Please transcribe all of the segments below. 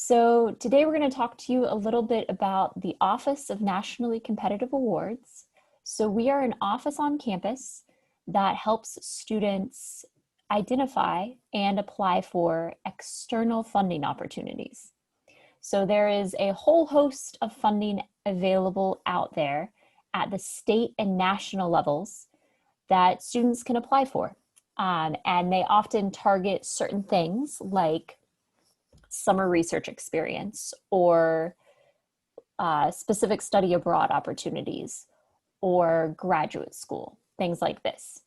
So today we're going to talk to you a little bit about the Office of Nationally Competitive Awards. So we are an office on campus that helps students identify and apply for external funding opportunities. So there is a whole host of funding available out there at the state and national levels that students can apply for. And they often target certain things like summer research experience or specific study abroad opportunities or graduate school, things like this.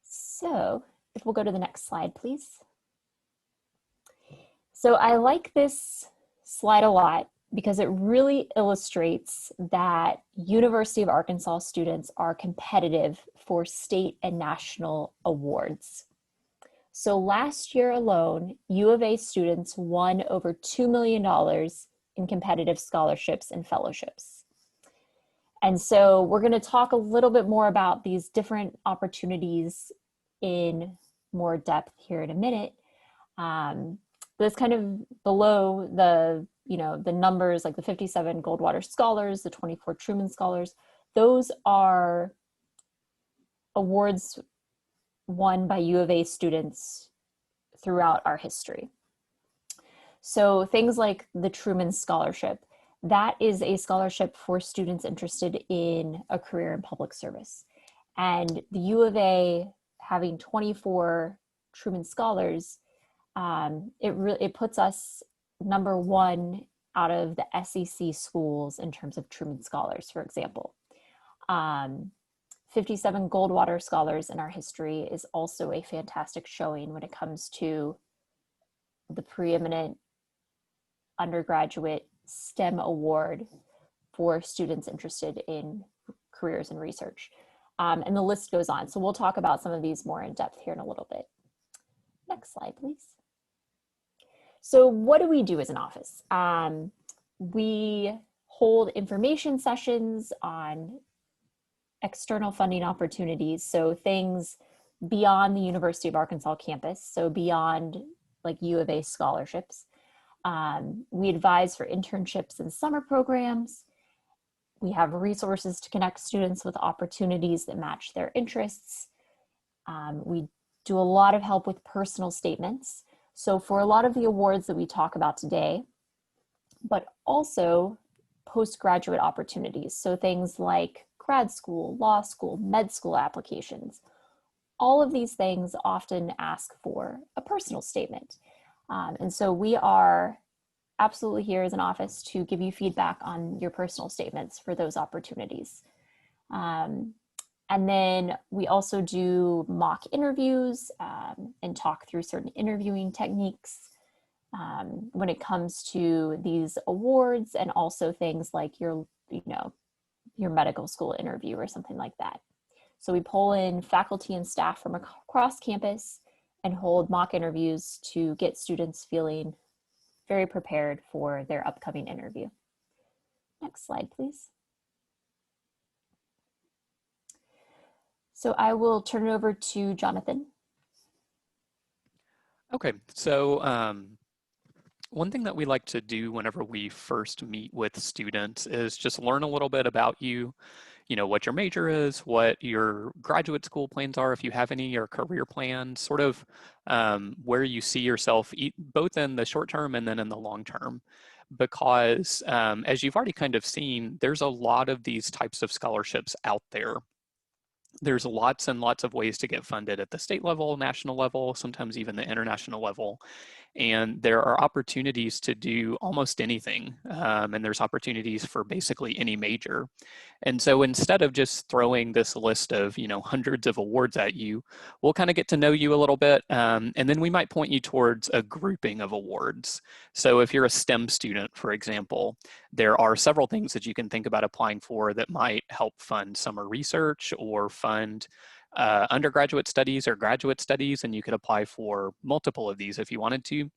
So if we'll go to the next slide, please. So I like this slide a lot because it really illustrates that University of Arkansas students are competitive for state and national awards. So last year alone, U of A students won over $2 million in competitive scholarships and fellowships. And so we're going to talk a little bit more about these different opportunities in more depth here in a minute. This kind of below the, the numbers, like the 57 Goldwater Scholars, the 24 Truman Scholars, those are awards won by U of A students throughout our history. So things like the Truman Scholarship, that is a scholarship for students interested in a career in public service. And the U of A having 24 Truman Scholars, it puts us number one out of the SEC schools in terms of Truman Scholars, for example. 57 Goldwater Scholars in our history is also a fantastic showing when it comes to the preeminent undergraduate STEM award for students interested in careers in research. And the list goes on. So we'll talk about some of these more in depth here in a little bit. Next slide, please. So what do we do as an office? We hold information sessions on external funding opportunities, so things beyond the University of Arkansas campus, so beyond like U of A scholarships. We advise for internships and summer programs. We have resources to connect students with opportunities that match their interests. We do a lot of help with personal statements. So for a lot of the awards that we talk about today, but also postgraduate opportunities. So things like grad school, law school, med school applications. All of these things often ask for a personal statement. And so we are absolutely here as an office to give you feedback on your personal statements for those opportunities. And then we also do mock interviews and talk through certain interviewing techniques when it comes to these awards, and also things like your medical school interview or something like that. So we pull in faculty and staff from across campus and hold mock interviews to get students feeling very prepared for their upcoming interview. Next slide, please. So I will turn it over to Jonathan. Okay, so one thing that we like to do whenever we first meet with students is just learn a little bit about you, what your major is, what your graduate school plans are, if you have any, or career plans, sort of where you see yourself both in the short term and then in the long term. Because as you've already kind of seen, there's a lot of these types of scholarships out there. There's lots and lots of ways to get funded at the state level, national level, sometimes even the international level. And there are opportunities to do almost anything. And there's opportunities for basically any major. And so instead of just throwing this list of, hundreds of awards at you, we'll kind of get to know you a little bit. And then we might point you towards a grouping of awards. So if you're a STEM student, for example, there are several things that you can think about applying for that might help fund summer research or fund undergraduate studies or graduate studies, and you could apply for multiple of these if you wanted to.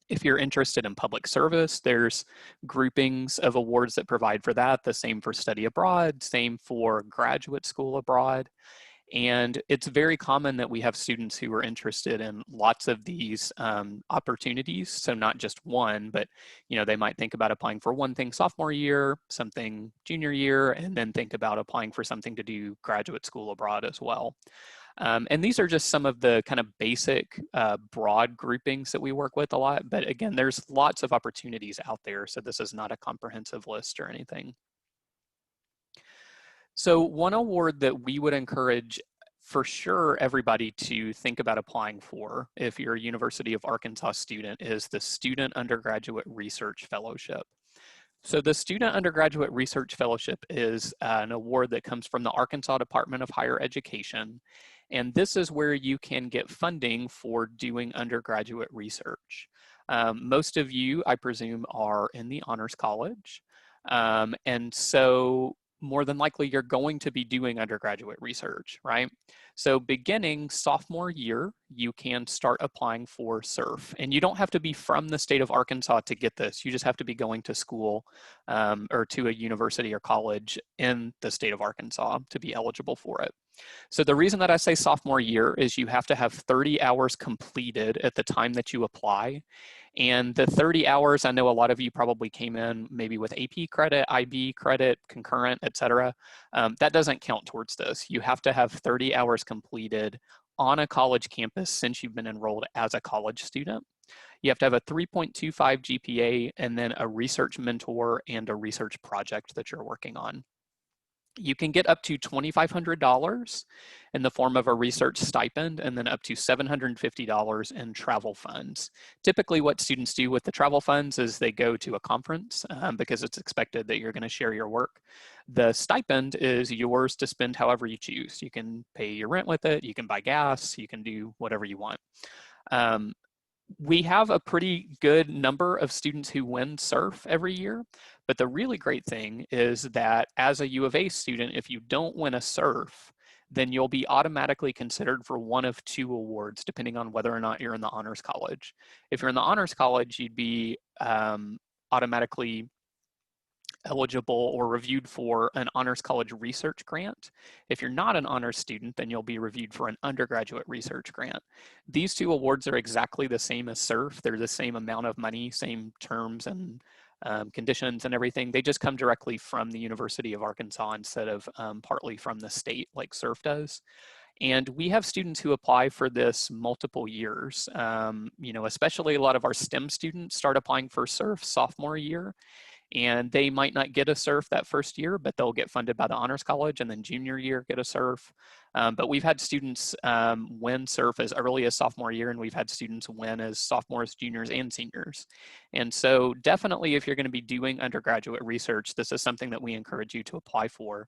If you're interested in public service, there's groupings of awards that provide for that. The same for study abroad, same for graduate school abroad. And it's very common that we have students who are interested in lots of these opportunities. So not just one, but they might think about applying for one thing sophomore year, something junior year, and then think about applying for something to do graduate school abroad as well. And these are just some of the kind of basic broad groupings that we work with a lot. But again, there's lots of opportunities out there. So this is not a comprehensive list or anything. So one award that we would encourage for sure everybody to think about applying for if you're a University of Arkansas student is the Student Undergraduate Research Fellowship. So the Student Undergraduate Research Fellowship is an award that comes from the Arkansas Department of Higher Education. And this is where you can get funding for doing undergraduate research. Most of you, I presume, are in the Honors College. And so more than likely you're going to be doing undergraduate research, right? So beginning sophomore year, you can start applying for SURF. And you don't have to be from the state of Arkansas to get this. You just have to be going to school or to a university or college in the state of Arkansas to be eligible for it. So the reason that I say sophomore year is you have to have 30 hours completed at the time that you apply. And the 30 hours, I know a lot of you probably came in maybe with AP credit, IB credit, concurrent, et cetera. That doesn't count towards this. You have to have 30 hours completed on a college campus since you've been enrolled as a college student. You have to have a 3.25 GPA and then a research mentor and a research project that you're working on. You can get up to $2,500 in the form of a research stipend and then up to $750 in travel funds. Typically what students do with the travel funds is they go to a conference because it's expected that you're going to share your work. The stipend is yours to spend however you choose. You can pay your rent with it, you can buy gas, you can do whatever you want. We have a pretty good number of students who win SURF every year, but the really great thing is that as a U of A student, if you don't win a SURF, then you'll be automatically considered for one of two awards, depending on whether or not you're in the Honors College. If you're in the Honors College, you'd be automatically eligible or reviewed for an Honors College research grant. If you're not an honors student, then you'll be reviewed for an undergraduate research grant. These two awards are exactly the same as SURF. They're the same amount of money, same terms and conditions and everything. They just come directly from the University of Arkansas instead of partly from the state like SURF does. And we have students who apply for this multiple years. Especially a lot of our STEM students start applying for SURF sophomore year. And they might not get a SURF that first year, but they'll get funded by the Honors College, and then junior year get a SURF. But we've had students win SURF as early as sophomore year, and we've had students win as sophomores, juniors, and seniors. And so definitely if you're going to be doing undergraduate research, this is something that we encourage you to apply for.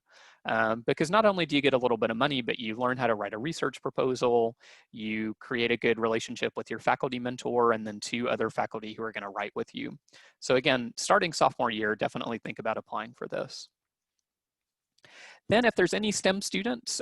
Because not only do you get a little bit of money, but you learn how to write a research proposal, you create a good relationship with your faculty mentor, and then two other faculty who are going to write with you. So again, starting sophomore year, definitely think about applying for this. Then if there's any STEM students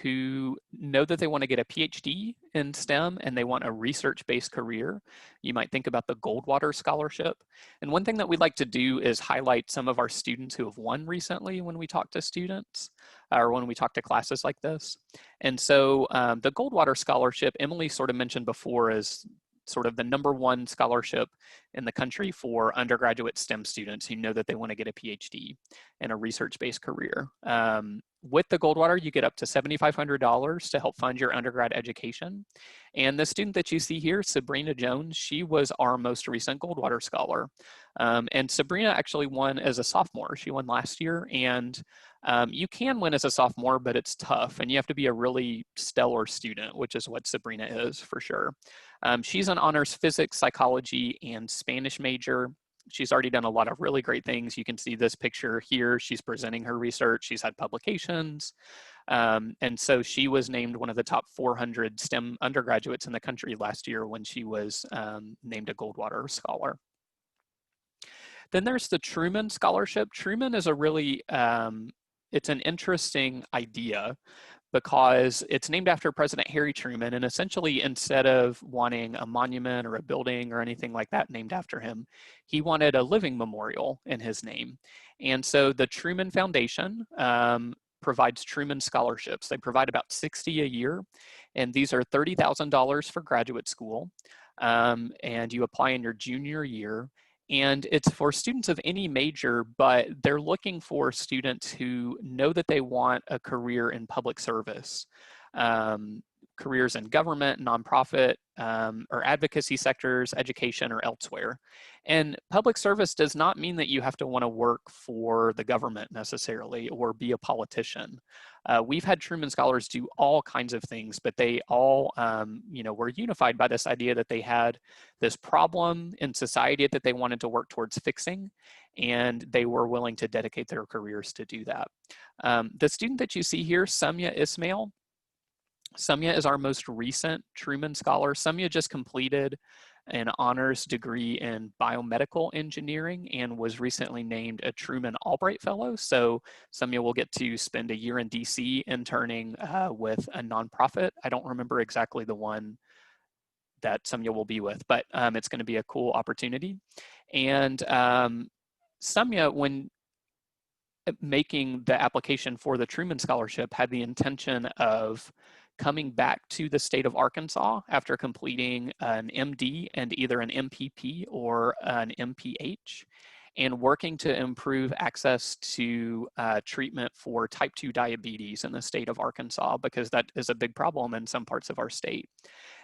who know that they want to get a PhD in STEM and they want a research-based career, you might think about the Goldwater Scholarship. And one thing that we'd like to do is highlight some of our students who have won recently when we talk to students or when we talk to classes like this. And so the Goldwater Scholarship, Emily sort of mentioned before, is sort of the #1 scholarship in the country for undergraduate STEM students who know that they want to get a PhD in a research-based career. With the Goldwater, you get up to $7,500 to help fund your undergrad education. And the student that you see here, Sabrina Jones, she was our most recent Goldwater Scholar. And Sabrina actually won as a sophomore. She won last year, and you can win as a sophomore, but it's tough, and you have to be a really stellar student, which is what Sabrina is for sure. She's an honors physics, psychology, and Spanish major. She's already done a lot of really great things. You can see this picture here. She's presenting her research. She's had publications. And so she was named one of the top 400 STEM undergraduates in the country last year when she was named a Goldwater Scholar. Then there's the Truman Scholarship. Truman is a really, it's an interesting idea because it's named after President Harry Truman, and essentially instead of wanting a monument or a building or anything like that named after him, he wanted a living memorial in his name. And so the Truman Foundation provides Truman Scholarships. They provide about 60 a year, and these are $30,000 for graduate school, and you apply in your junior year. And it's for students of any major, but they're looking for students who know that they want a career in public service. Careers in government, nonprofit, or advocacy sectors, education, or elsewhere. And public service does not mean that you have to want to work for the government necessarily or be a politician. We've had Truman Scholars do all kinds of things, but they all, were unified by this idea that they had this problem in society that they wanted to work towards fixing, and they were willing to dedicate their careers to do that. The student that you see here, Samya Ismail, Samya is our most recent Truman Scholar. Samya just completed an honors degree in biomedical engineering and was recently named a Truman Albright Fellow. So Samya will get to spend a year in DC interning with a nonprofit. I don't remember exactly the one that Samya will be with, but it's going to be a cool opportunity. And Samya, when making the application for the Truman Scholarship, had the intention of coming back to the state of Arkansas after completing an MD and either an MPP or an MPH, and working to improve access to treatment for type 2 diabetes in the state of Arkansas, because that is a big problem in some parts of our state.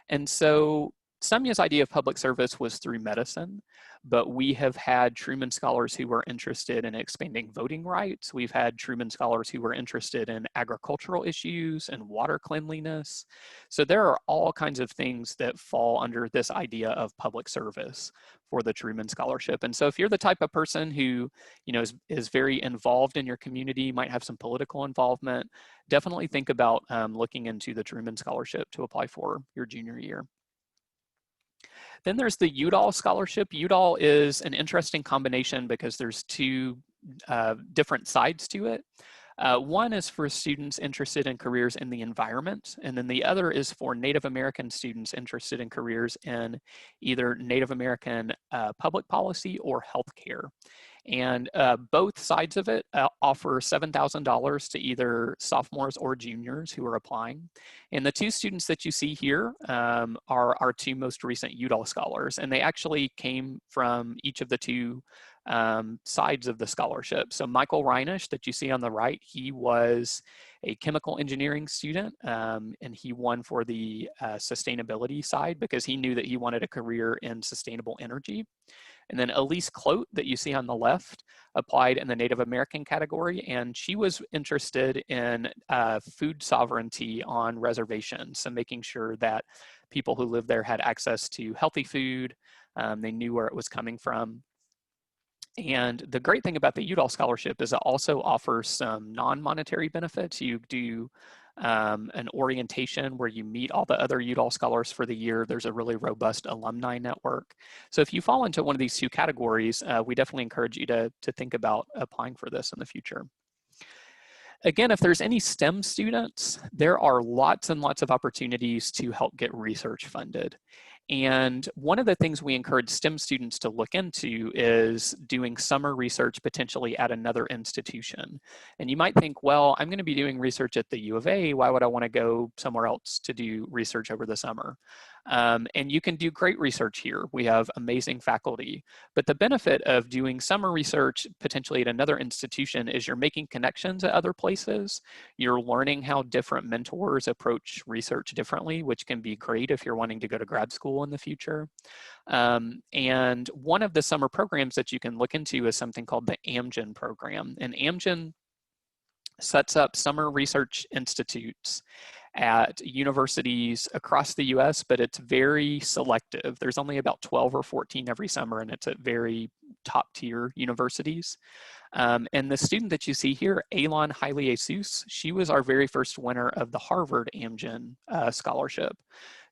And so Samya's idea of public service was through medicine, but we have had Truman Scholars who were interested in expanding voting rights. We've had Truman Scholars who were interested in agricultural issues and water cleanliness. So there are all kinds of things that fall under this idea of public service for the Truman Scholarship. And so if you're the type of person who, is very involved in your community, might have some political involvement, definitely think about looking into the Truman Scholarship to apply for your junior year. Then there's the Udall Scholarship. Udall is an interesting combination because there's two different sides to it. One is for students interested in careers in the environment, and then the other is for Native American students interested in careers in either Native American public policy or healthcare. And both sides of it offer $7,000 to either sophomores or juniors who are applying. And the two students that you see here are our two most recent Udall Scholars, and they actually came from each of the two sides of the scholarship. So Michael Reinisch that you see on the right, he was a chemical engineering student, and he won for the sustainability side because he knew that he wanted a career in sustainable energy. And then Elise Clote that you see on the left applied in the Native American category, and she was interested in food sovereignty on reservations, so making sure that people who live there had access to healthy food, they knew where it was coming from. And the great thing about the Udall Scholarship is it also offers some non-monetary benefits. You do an orientation where you meet all the other Udall Scholars for the year. There's a really robust alumni network. So if you fall into one of these two categories, we definitely encourage you to think about applying for this in the future. Again, if there's any STEM students, there are lots and lots of opportunities to help get research funded. And one of the things we encourage STEM students to look into is doing summer research potentially at another institution. And you might think, well, I'm going to be doing research at the U of A. Why would I want to go somewhere else to do research over the summer? And you can do great research here. We have amazing faculty. But the benefit of doing summer research potentially at another institution is you're making connections at other places. You're learning how different mentors approach research differently, which can be great if you're wanting to go to grad school in the future. And one of the summer programs that you can look into is something called the Amgen program. And Amgen sets up summer research institutes at universities across the US, but it's very selective. There's only about 12 or 14 every summer, and it's at very top tier universities. And the student that you see here, Elon Haile Jesus, she was our very first winner of the Harvard Amgen Scholarship.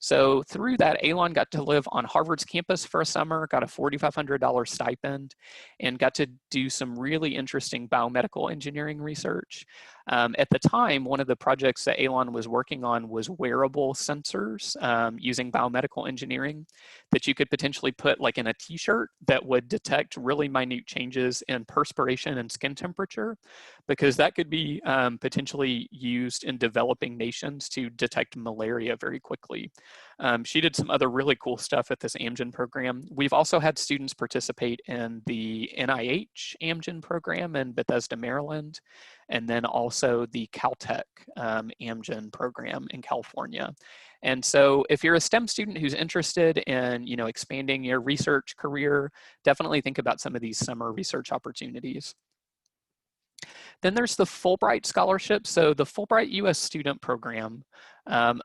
So through that, Elon got to live on Harvard's campus for a summer, got a $4,500 stipend, and got to do some really interesting biomedical engineering research. At the time, one of the projects that Elon was working on was wearable sensors using biomedical engineering that you could potentially put like in a t-shirt that would detect really minute changes in perspiration nutrition and skin temperature, because that could be potentially used in developing nations to detect malaria very quickly. She did some other really cool stuff at this Amgen program. We've also had students participate in the NIH Amgen program in Bethesda, Maryland, and then also the Caltech Amgen program in California. And so if you're a STEM student who's interested in, expanding your research career, definitely think about some of these summer research opportunities. Then there's the Fulbright Scholarship. So the Fulbright U.S. Student Program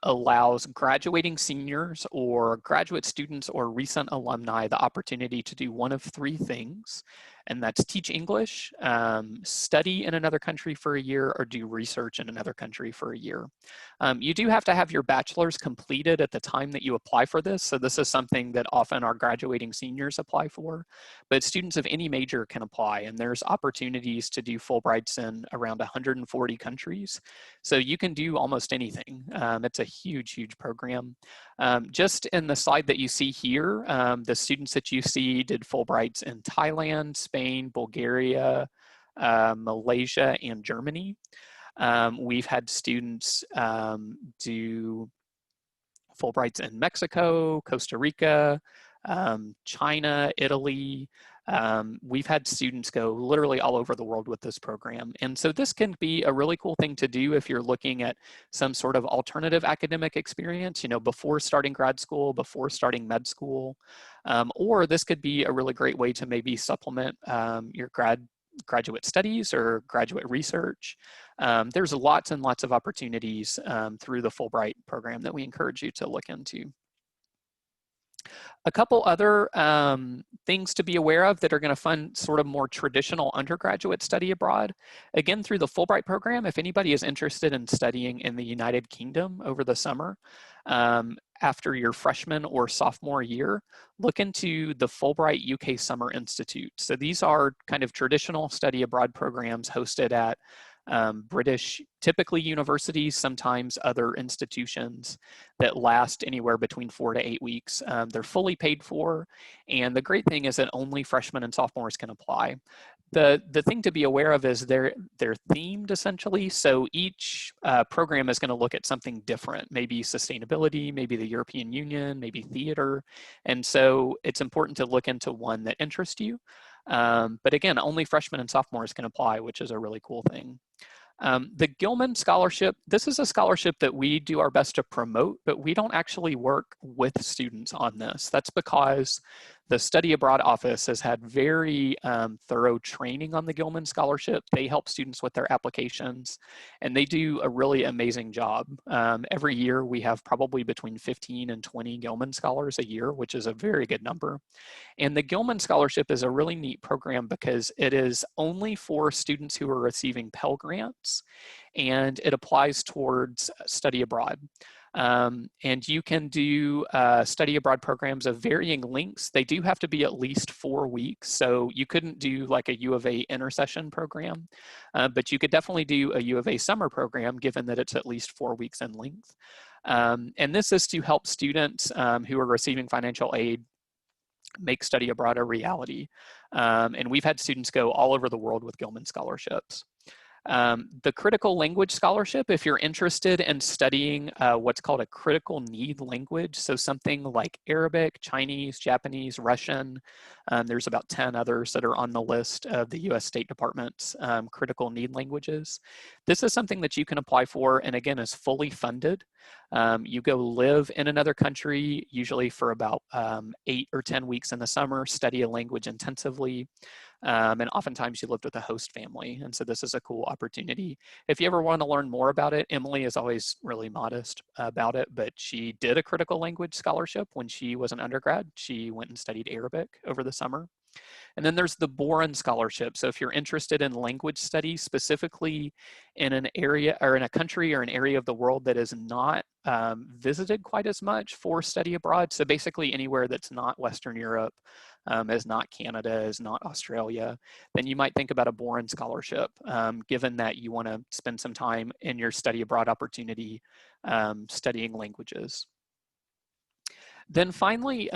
allows graduating seniors or graduate students or recent alumni the opportunity to do one of three things, and that's teach English, study in another country for a year, or do research in another country for a year. You do have to have your bachelor's completed at the time that you apply for this, so this is something that often our graduating seniors apply for, but students of any major can apply, and there's opportunities to do Fulbrights in around 140 countries, so you can do almost anything. It's a huge, huge program. Just in the slide that you see here, the students that you see did Fulbrights in Thailand, Spain, Bulgaria, Malaysia, and Germany. We've had students do Fulbrights in Mexico, Costa Rica, China, Italy. We've had students go literally all over the world with this program. And so this can be a really cool thing to do if you're looking at some sort of alternative academic experience, before starting grad school, before starting med school, or this could be a really great way to maybe supplement your graduate studies or graduate research. There's lots and lots of opportunities through the Fulbright program that we encourage you to look into. A couple other things to be aware of that are going to fund sort of more traditional undergraduate study abroad. Again, through the Fulbright program, if anybody is interested in studying in the United Kingdom over the summer, after your freshman or sophomore year, look into the Fulbright UK Summer Institute. So these are kind of traditional study abroad programs hosted at British, typically universities, sometimes other institutions that last anywhere between 4 to 8 weeks. They're fully paid for, and the great thing is that only freshmen and sophomores can apply. The thing to be aware of is they're themed essentially, so each program is going to look at something different, maybe sustainability, maybe the European Union, maybe theater, and so it's important to look into one that interests you. But again, only freshmen and sophomores can apply, which is a really cool thing. The Gilman Scholarship, this is a scholarship that we do our best to promote, but we don't actually work with students on this. That's because the Study Abroad Office has had very thorough training on the Gilman Scholarship. They help students with their applications, and they do a really amazing job. Every year we have probably between 15 and 20 Gilman Scholars a year, which is a very good number. And the Gilman Scholarship is a really neat program because it is only for students who are receiving Pell Grants, and it applies towards study abroad. And you can do study abroad programs of varying lengths. They do have to be at least 4 weeks, so you couldn't do like a U of A intersession program, but you could definitely do a U of A summer program given that it's at least 4 weeks in length. And this is to help students who are receiving financial aid make study abroad a reality. And we've had students go all over the world with Gilman scholarships. The Critical Language Scholarship, if you're interested in studying what's called a critical need language, so something like Arabic, Chinese, Japanese, Russian, there's about 10 others that are on the list of the US State Department's critical need languages. This is something that you can apply for, and again, is fully funded. You go live in another country, usually for about 8 or 10 weeks in the summer, study a language intensively. And oftentimes you lived with a host family. And so this is a cool opportunity. If you ever want to learn more about it, Emily is always really modest about it, but she did a critical language scholarship when she was an undergrad. She went and studied Arabic over the summer. And then there's the Boren Scholarship. So if you're interested in language studies, specifically in an area or in a country or an area of the world that is not visited quite as much for study abroad, so basically anywhere that's not Western Europe, is not Canada, is not Australia, then you might think about a Boren Scholarship, given that you want to spend some time in your study abroad opportunity studying languages. Then finally,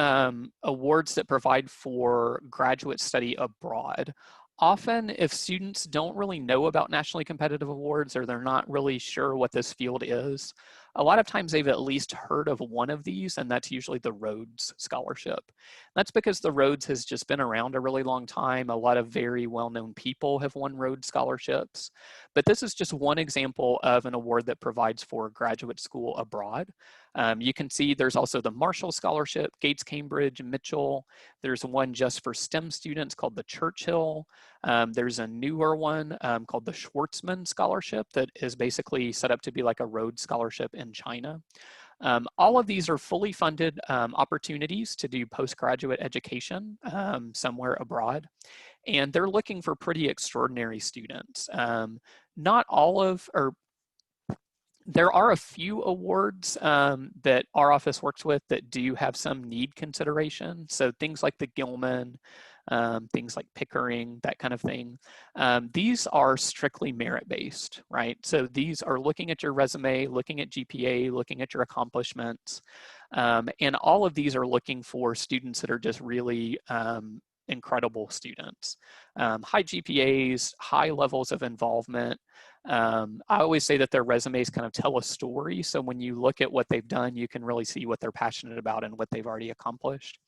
awards that provide for graduate study abroad Often, if students don't really know about nationally competitive awards or they're not really sure what this field is, a lot of times they've at least heard of one of these, and that's usually the Rhodes Scholarship. That's because the Rhodes has just been around a really long time. A lot of very well-known people have won Rhodes Scholarships, but this is just one example of an award that provides for graduate school abroad. You can see there's also the Marshall Scholarship, Gates, Cambridge, Mitchell. There's one just for STEM students called the Churchill. There's a newer one called the Schwartzman Scholarship that is basically set up to be like a Rhodes Scholarship in China. All of these are fully funded opportunities to do postgraduate education somewhere abroad, and they're looking for pretty extraordinary students. Not all of, or there are a few awards that our office works with that do have some need consideration. So things like the Gilman, things like Pickering, that kind of thing. These are strictly merit-based, right? So these are looking at your resume, looking at GPA, looking at your accomplishments. And all of these are looking for students that are just really incredible students. High GPAs, high levels of involvement. I always say that their resumes kind of tell a story. So when you look at what they've done, you can really see what they're passionate about and what they've already accomplished.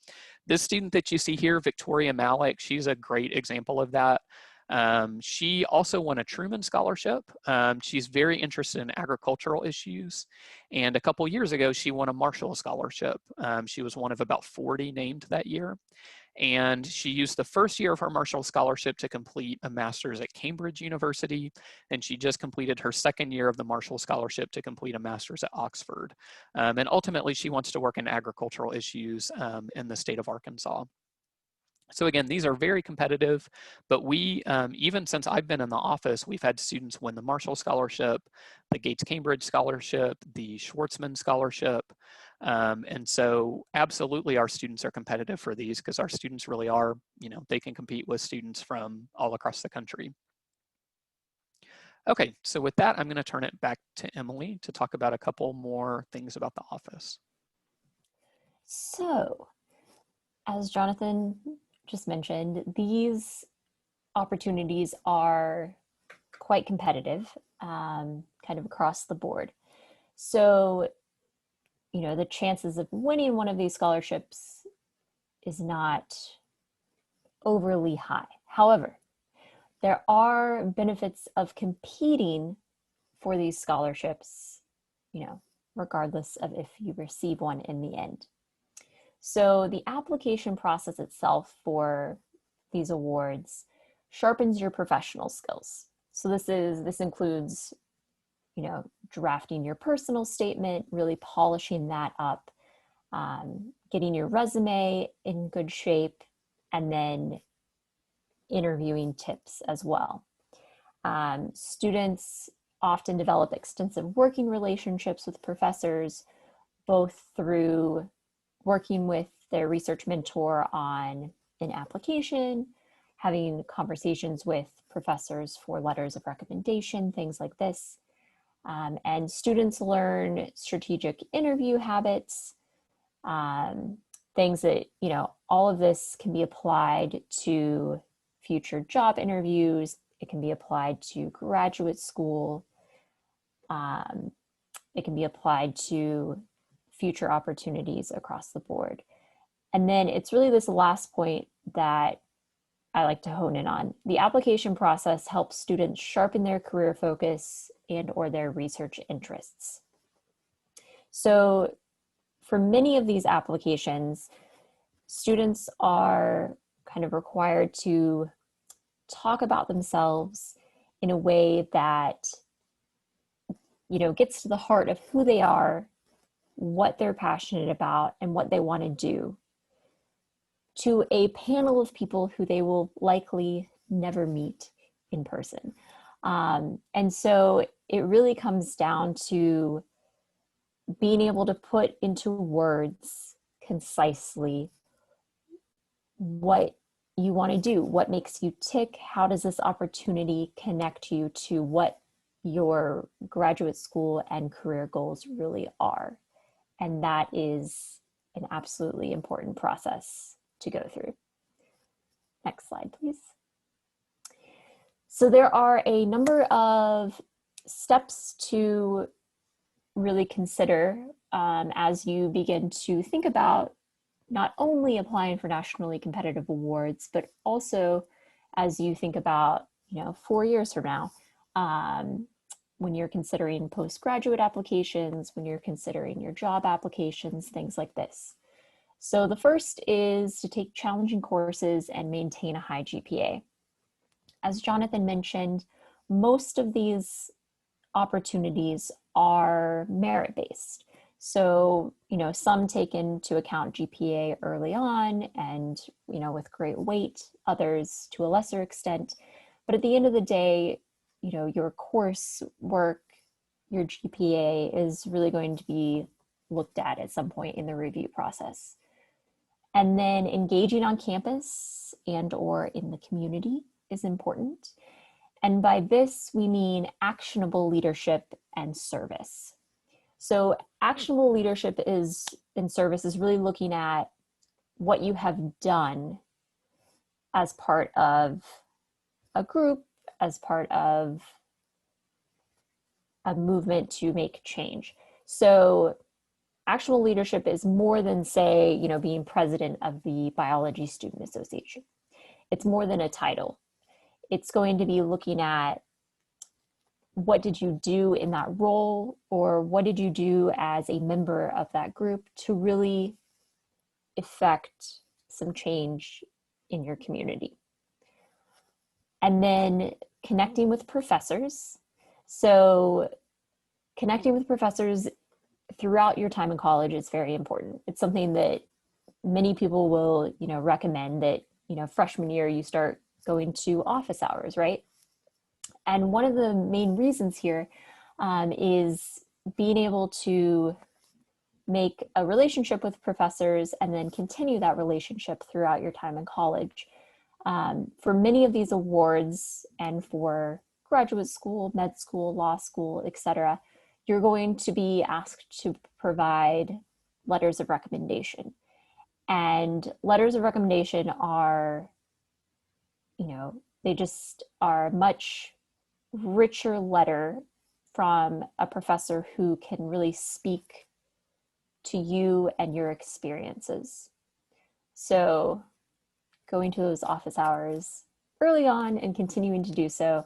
This student that you see here, Victoria Malik, she's a great example of that. She also won a Truman Scholarship. She's very interested in agricultural issues. And a couple years ago, she won a Marshall Scholarship. She was one of about 40 named that year. And she used the first year of her Marshall Scholarship to complete a master's at Cambridge University, and she just completed her second year of the Marshall Scholarship to complete a master's at Oxford. And ultimately, she wants to work in agricultural issues in the state of Arkansas. So again, these are very competitive, but we, even since I've been in the office, we've had students win the Marshall Scholarship, the Gates Cambridge Scholarship, the Schwartzman Scholarship. And so absolutely our students are competitive for these because our students really are, they can compete with students from all across the country. Okay, so with that, I'm going to turn it back to Emily to talk about a couple more things about the office. So, as Jonathan just mentioned, these opportunities are quite competitive, kind of across the board. So, the chances of winning one of these scholarships is not overly high. However, there are benefits of competing for these scholarships, regardless of if you receive one in the end. So the application process itself for these awards sharpens your professional skills. So this includes, drafting your personal statement, really polishing that up, getting your resume in good shape, and then interviewing tips as well. Students often develop extensive working relationships with professors, both through working with their research mentor on an application, having conversations with professors for letters of recommendation, things like this. And students learn strategic interview habits, things that, all of this can be applied to future job interviews. It can be applied to graduate school. It can be applied to future opportunities across the board. And then it's really this last point that I like to hone in on. The application process helps students sharpen their career focus and or their research interests. So for many of these applications, students are kind of required to talk about themselves in a way that, gets to the heart of who they are, what they're passionate about, and what they want to do, to a panel of people who they will likely never meet in person. And so it really comes down to being able to put into words concisely what you want to do, what makes you tick, how does this opportunity connect you to what your graduate school and career goals really are. And that is an absolutely important process to go through. Next slide, please. So there are a number of steps to really consider as you begin to think about not only applying for nationally competitive awards, but also as you think about, 4 years from now, when you're considering postgraduate applications, when you're considering your job applications, things like this. So the first is to take challenging courses and maintain a high GPA. As Jonathan mentioned, most of these opportunities are merit-based. So, some take into account GPA early on and, with great weight, others to a lesser extent. But at the end of the day, your course work, your GPA is really going to be looked at some point in the review process. And then engaging on campus and or in the community is important. And by this, we mean actionable leadership and service. So actionable leadership in service is really looking at what you have done as part of a group, as part of a movement to make change. So actionable leadership is more than, say, being president of the Biology Student Association. It's more than a title. It's going to be looking at what did you do in that role, or what did you do as a member of that group to really effect some change in your community. And then connecting with professors. So connecting with professors throughout your time in college is very important. It's something that many people will, recommend that, freshman year you start going to office hours, right? And one of the main reasons here is being able to make a relationship with professors and then continue that relationship throughout your time in college. For many of these awards and for graduate school, med school, law school, etc., you're going to be asked to provide letters of recommendation. And letters of recommendation are, they just are much richer letter from a professor who can really speak to you and your experiences. So going to those office hours early on and continuing to do so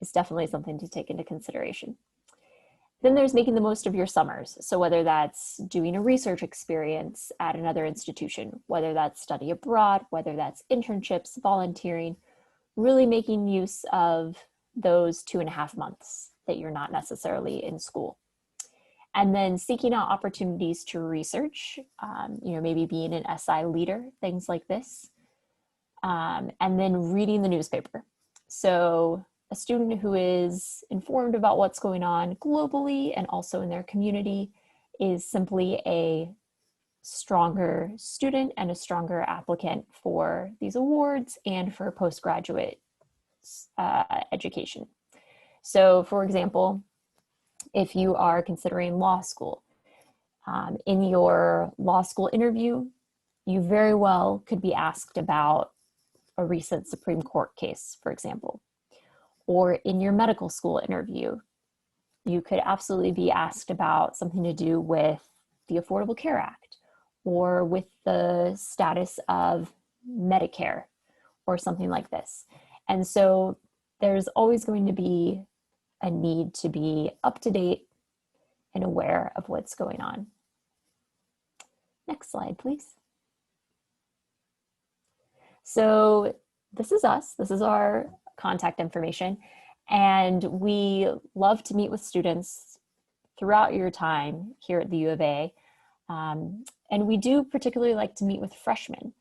is definitely something to take into consideration. Then there's making the most of your summers. So whether that's doing a research experience at another institution, whether that's study abroad, whether that's internships, volunteering, really making use of those 2.5 months that you're not necessarily in school. And then seeking out opportunities to research, maybe being an SI leader, things like this. And then reading the newspaper. So a student who is informed about what's going on globally and also in their community is simply a stronger student and a stronger applicant for these awards and for postgraduate education. So for example, if you are considering law school, in your law school interview, you very well could be asked about a recent Supreme Court case, for example. Or in your medical school interview, you could absolutely be asked about something to do with the Affordable Care Act or with the status of Medicare or something like this. And so there's always going to be a need to be up to date and aware of what's going on. Next slide, please. So this is us. This is our contact information. And we love to meet with students throughout your time here at the U of A. And we do particularly like to meet with freshmen.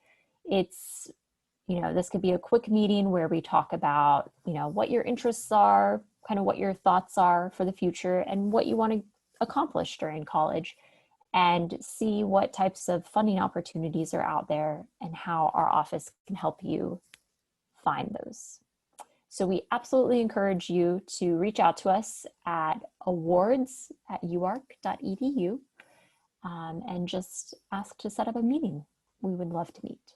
It's, this could be a quick meeting where we talk about, what your interests are, kind of what your thoughts are for the future and what you want to accomplish during college, and see what types of funding opportunities are out there and how our office can help you find those. So we absolutely encourage you to reach out to us at awards@uark.edu and just ask to set up a meeting. We would love to meet.